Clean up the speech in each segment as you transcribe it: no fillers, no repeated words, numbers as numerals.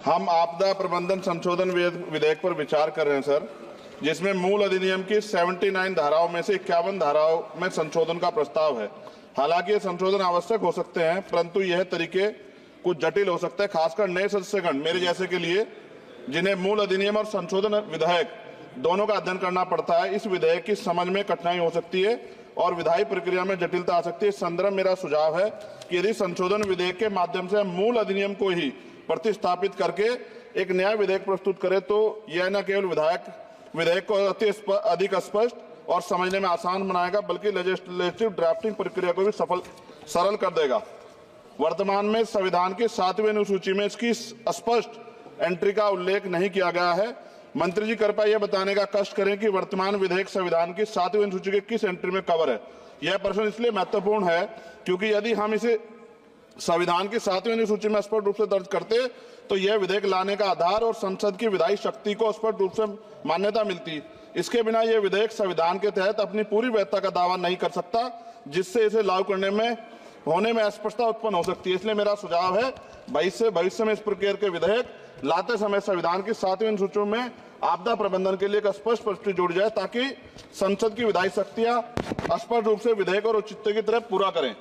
हम आपदा प्रबंधन संशोधन विधेयक पर विचार कर रहे हैं सर, जिसमें मूल अधिनियम की 79 धाराओं में से 51 धाराओं में संशोधन का प्रस्ताव है। हालांकि ये संशोधन आवश्यक हो सकते हैं, परंतु यह तरीके कुछ जटिल हो सकते हैं, खासकर नए सदस्यगण मेरे जैसे के लिए, जिन्हें मूल अधिनियम और संशोधन विधेयक दोनों का अध्ययन करना पड़ता है। इस विधेयक की समझ में कठिनाई हो सकती है और विधायी प्रक्रिया में जटिलता आ सकती है। इस संदर्भ मेरा सुझाव है कि यदि संशोधन विधेयक के माध्यम से मूल अधिनियम को ही प्रतिस्थापित करके एक नया विधेयक प्रस्तुत करे तो यह न केवल विधेयक को अधिक स्पष्ट और समझने में आसान बनाएगा, बल्कि लेजिस्लेटिव ड्राफ्टिंग प्रक्रिया को भी सरल कर देगा। वर्तमान में संविधान की 7वीं अनुसूची में इसकी स्पष्ट एंट्री का उल्लेख नहीं किया गया है। मंत्री जी कृपया यह बताने का कष्ट करें कि वर्तमान विधेयक संविधान की 7वीं अनुसूची के किस एंट्री में कवर है। यह प्रश्न इसलिए महत्वपूर्ण है क्योंकि यदि हम इसे संविधान की 7वीं अनुसूची में स्पष्ट रूप से दर्ज करते तो यह विधेयक लाने का आधार और संसद की विधायी शक्ति को स्पष्ट रूप से मान्यता मिलती। इसके बिना यह विधेयक संविधान के तहत अपनी पूरी वैधता का दावा नहीं कर सकता, जिससे इसे लागू करने में होने में अस्पष्टता उत्पन्न हो सकती है। इसलिए मेरा सुझाव है भविष्य में इस प्रकार के विधेयक लाते समय संविधान की 7वीं अनुसूची में आपदा प्रबंधन के लिए एक स्पष्ट प्रविष्टि जोड़ी जाए, ताकि संसद की विधायी शक्तियां स्पष्ट रूप से विधेयक और औचित्य की तरफ पूरा करें।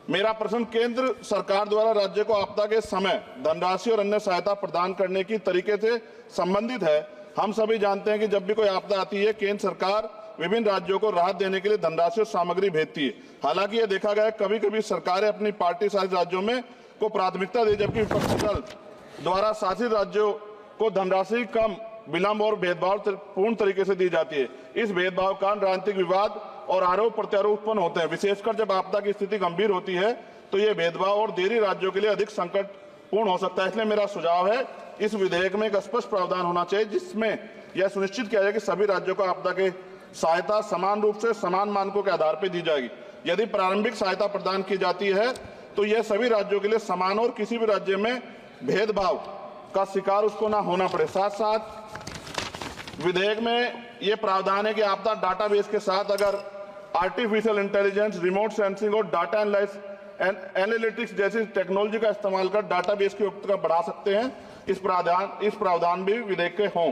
मेरा प्रश्न केंद्र सरकार द्वारा राज्य को आपदा के समय धनराशि और अन्य सहायता प्रदान करने की तरीके से संबंधित है। हम सभी जानते हैं कि जब भी कोई आपदा आती है, केंद्र सरकार विभिन्न राज्यों को राहत देने के लिए धनराशि और सामग्री भेजती है। हालांकि यह देखा गया कभी कभी सरकारें अपनी पार्टी शासित राज्यों में को प्राथमिकता दे, जबकि विपक्षी दल द्वारा शासित राज्यों को धनराशि कम, विलंब और भेदभाव पूर्ण तरीके से दी जाती है। इस भेदभाव का कारण राजनीतिक विवाद और आरोप प्रत्यारोप उत्पन्न होते हैं। विशेषकर जब आपदा की स्थिति गंभीर होती है तो ये भेदभाव और देरी राज्यों के लिए अधिक संकटपूर्ण हो सकता है। इसलिए मेरा सुझाव है इस विधेयक में एक स्पष्ट प्रावधान होना चाहिए, जिसमें यह सुनिश्चित किया जाए कि सभी राज्यों को आपदा के सहायता समान रूप से समान मानकों के आधार पर दी जाएगी। यदि प्रारंभिक सहायता प्रदान की जाती है तो यह सभी राज्यों के लिए समान और किसी भी राज्य में भेदभाव का शिकार उसको ना होना पड़े। साथ साथ विधेयक में यह प्रावधान है कि आपदा डाटाबेस के साथ अगर आर्टिफिशियल इंटेलिजेंस, रिमोट सेंसिंग और डाटा एनालिटिक्स जैसी टेक्नोलॉजी का इस्तेमाल कर डाटाबेस की उपयुक्तता बढ़ा सकते हैं। इस प्रावधान भी विधेयक के हों।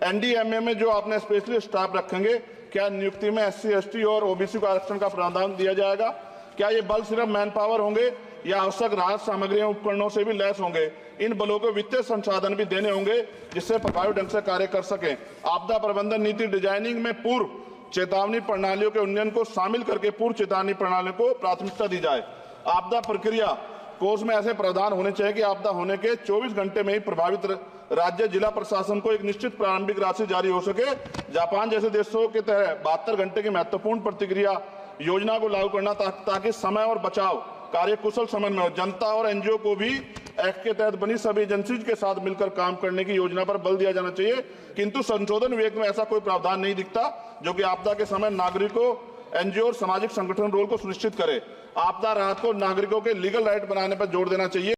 एनडीएमए में जो आपने स्पेशली स्टाफ रखेंगे, क्या नियुक्ति में SC, ST और OBC को आरक्षण का प्रावधान दिया जाएगा? क्या ये बल सिर्फ मैन पावर होंगे या आवश्यक राहत सामग्रियों उपकरणों से भी लैस होंगे? इन बलों को वित्तीय संसाधन भी देने होंगे जिससे प्रभावी ढंग से कार्य कर सकें। आपदा प्रबंधन नीति डिजाइनिंग में पूर्व चेतावनी प्रणालियों के उन्नयन को शामिल करके पूर्व चेतावनी प्रणालियों को प्राथमिकता दी जाए। आपदा प्रक्रिया कोष में ऐसे प्रावधान होने चाहिए कि आपदा होने के 24 घंटे में ही प्रभावित राज्य जिला प्रशासन को एक निश्चित प्रारंभिक राशि जारी हो सके। जापान जैसे देशों के तहत 72 घंटे की महत्वपूर्ण प्रतिक्रिया योजना को लागू करना ताकि समय और बचाव कार्य कुशल समन्वय हो। जनता और NGO को भी एक्ट के तहत बनी सभी एजेंसीज के साथ मिलकर काम करने की योजना पर बल दिया जाना चाहिए, किंतु संशोधन विधेयक में ऐसा कोई प्रावधान नहीं दिखता जो कि आपदा के समय नागरिकों, NGO और सामाजिक संगठन रोल को सुनिश्चित करे। आपदा राहत को नागरिकों के लीगल राइट बनाने पर जोर देना चाहिए।